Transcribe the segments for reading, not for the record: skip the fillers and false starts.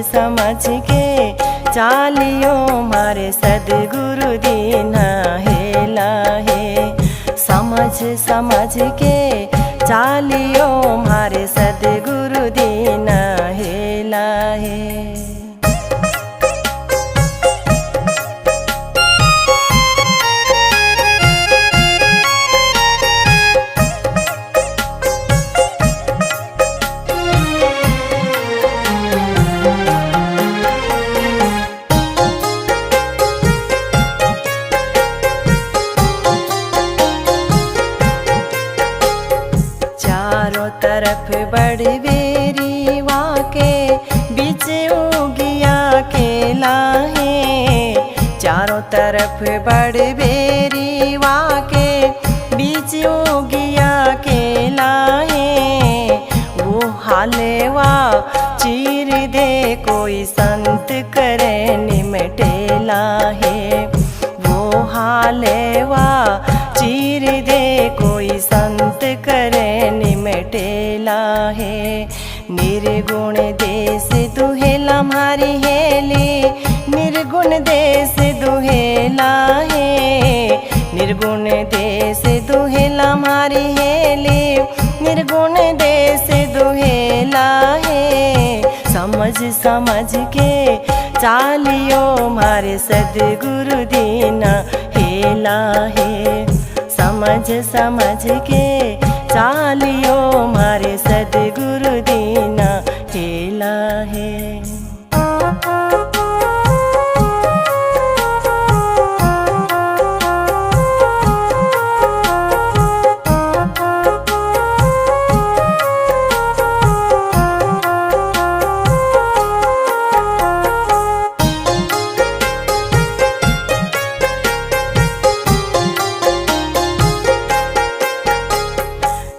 समझ के चालियो मारे सदगुरु दीना हेला है। समझ समझ के चालियो मारे सदगुरु दीना हेला है। चारों तरफ बड़ी बेरी वाके बीच उगिया केला है। चारों तरफ बड़ी बेरी वाके बीच उगिया केला है। वो हालेवा चीर दे कोई संत करे निमटेला है। वो हालेवा चीर दे कोई संत करे निमटेला है। निर्गुण देश दुहेला मारी हेली निर्गुण देश दुहेला है। निर्गुण देश दुहेला मारी हेली निर्गुण देश दुहेला है। समझ समझ के चालियो मारे सदगुरु दीना हेला है। समझ समझ के चालियो मारे सदगुरु दीना हेला है।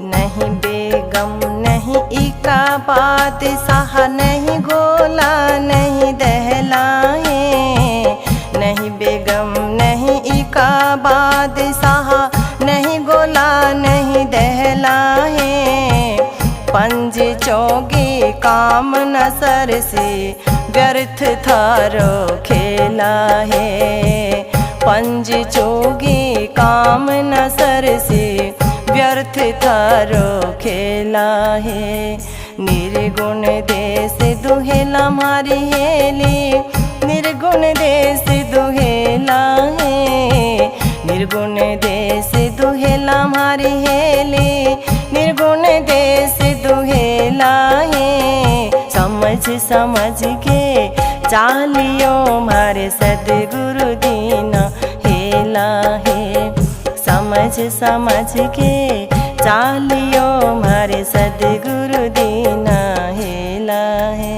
नहीं बेगम नहीं इका बात सहा नहीं गोला नहीं दहला है। नहीं बेगम नहीं इका बात सहा नहीं गोला नहीं दहला है। पंज चौगी काम न सर से व्यर्थ थारो खेला है। पंज चौगी काम न सर से व्यर्थ थारो खेला है। निर्गुण देश दुहेला मारी हेली निर्गुण देश दुहेला है। निर्गुण देश दुहेला मारी हेली निर्गुण देश दुहेला है। समझ समझ के चालियो मारे सदगुरु दीना हेला है। समझ समझ के चालियो मारे सदगुरु दीना हेला है।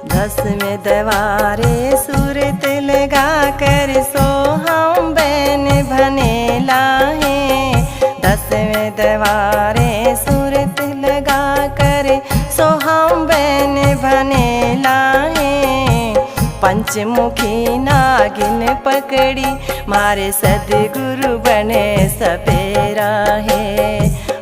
दसवें दवारे सूरत लगा कर सो हम बैन भनेला है। दसवें दवारे सूरत लगा कर सो हम बैन भनेला है। पंचमुखी नागिन पकड़ी मारे सदगुरु बने सपेरा है।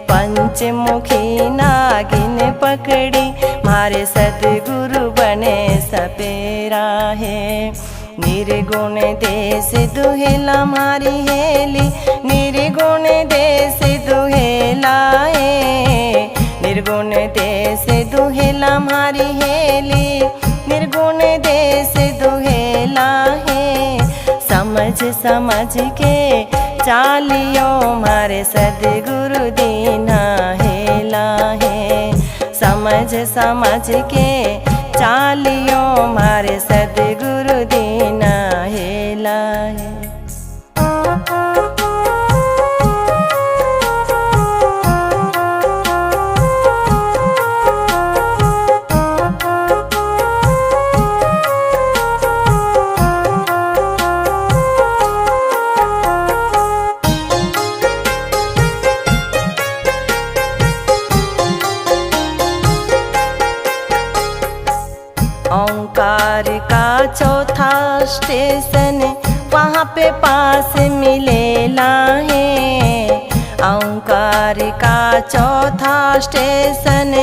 पंचमुखी नागिन पकड़ी मारे सदगुरु बने सपेरा है। निर्गुण देश दुहेला मारी हेली निर्गुण देश दुहेला है। निर्गुण देश दुहेला मारी हेली निर्गुण देश दुहेला है। समझ समझ के चालियो मारे सदगुरु दीना हेला है। समझ समझ के चालियो मारे सदगुरु दीना हेला है। का चौथा स्टेशन वहाँ पे पास मिलेला है। ओंकार का चौथा स्टेशन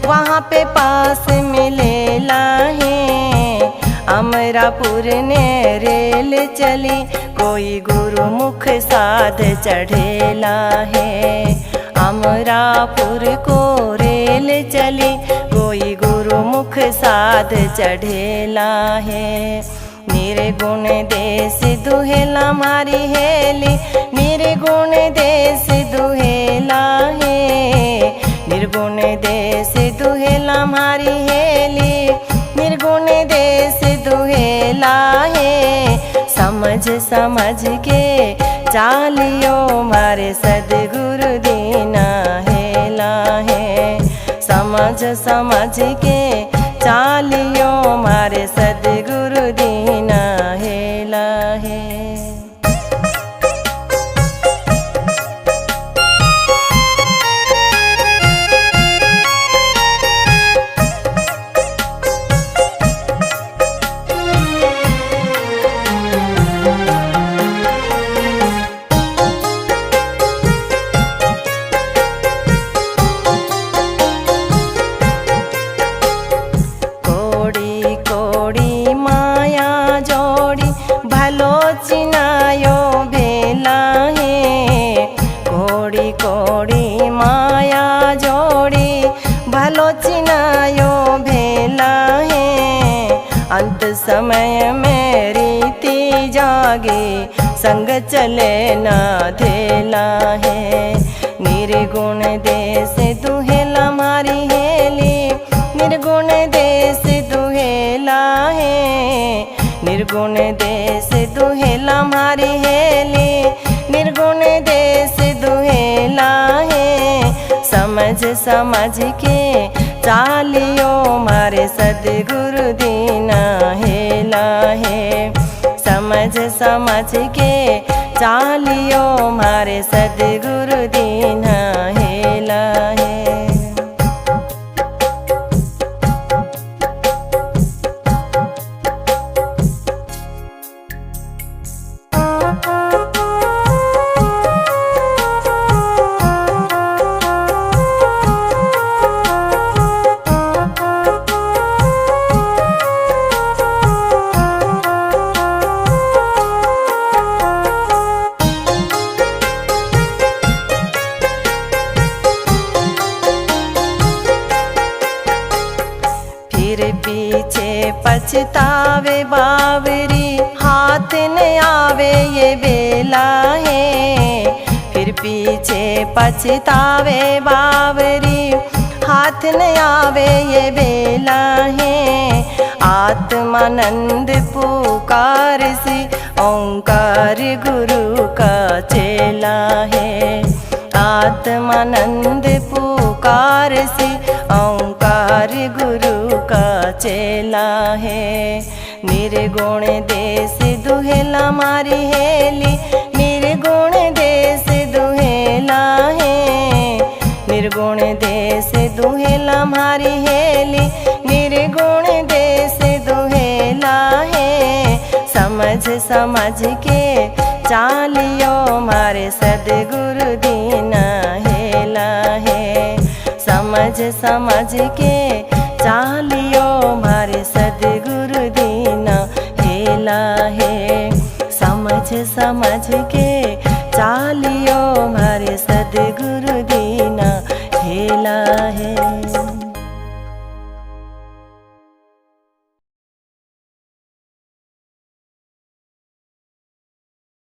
वहाँ पे पास मिलेला है। अमरापुर ने रेल चली कोई गुरुमुख साध चढ़ेला है। अमरापुर को रेल चली कोई गुरुमुख साध चढ़ेला है। निर्गुण देश दुहेला मारी हेली, निर्गुण देश दुहेला है। निर्गुण देश दुहेला मारी हेली, निर्गुण देश दुहेला है। समझ समझ के चालियो मारे सदगुरु दीना हेला है। समझ समझ के चालियो मारे सदगुरु दीना हेला है। चिनायो भेला है। कोड़ी कोड़ी माया जोड़ी भलो चिनायो भेला है। अंत समय में रीति जागे संग चले ना धेला है। निर्गुण देश दुहेला मारी हेली, निर्गुण देश दुहेला है। निर्गुण देश दुहेला मारी हेली, निर्गुण देश दुहेला है। समझ समझ के चालियो मारे सदगुरु दीना हेला है। समझ समझ के चालियो मारे सदगुरु दीना हेला है। पीछे पछतावे बावरी हाथ न आवे ये बेला है। फिर पीछे पछतावे बावरी हाथ न आवे ये बेला है। आत्मानंद पुकार सी ओंकार गुरु का चेला है। आत्मानंद पुकार सी ओंकार गुरु का चेला है। निर्गुण देश दुहेला मारी हेली, निर्गुण देश दुहेला है। निर्गुण देश दुहेला मारी हेली, निर्गुण देश दुहेला है। समझ समझ के चालियो मारे सदगुरु दीना हेला है। समझ समझ के चालियो मारे सदगुरु दीना हेला है। समझ समझ के चालियो मारे सदगुरु दीना हेला है।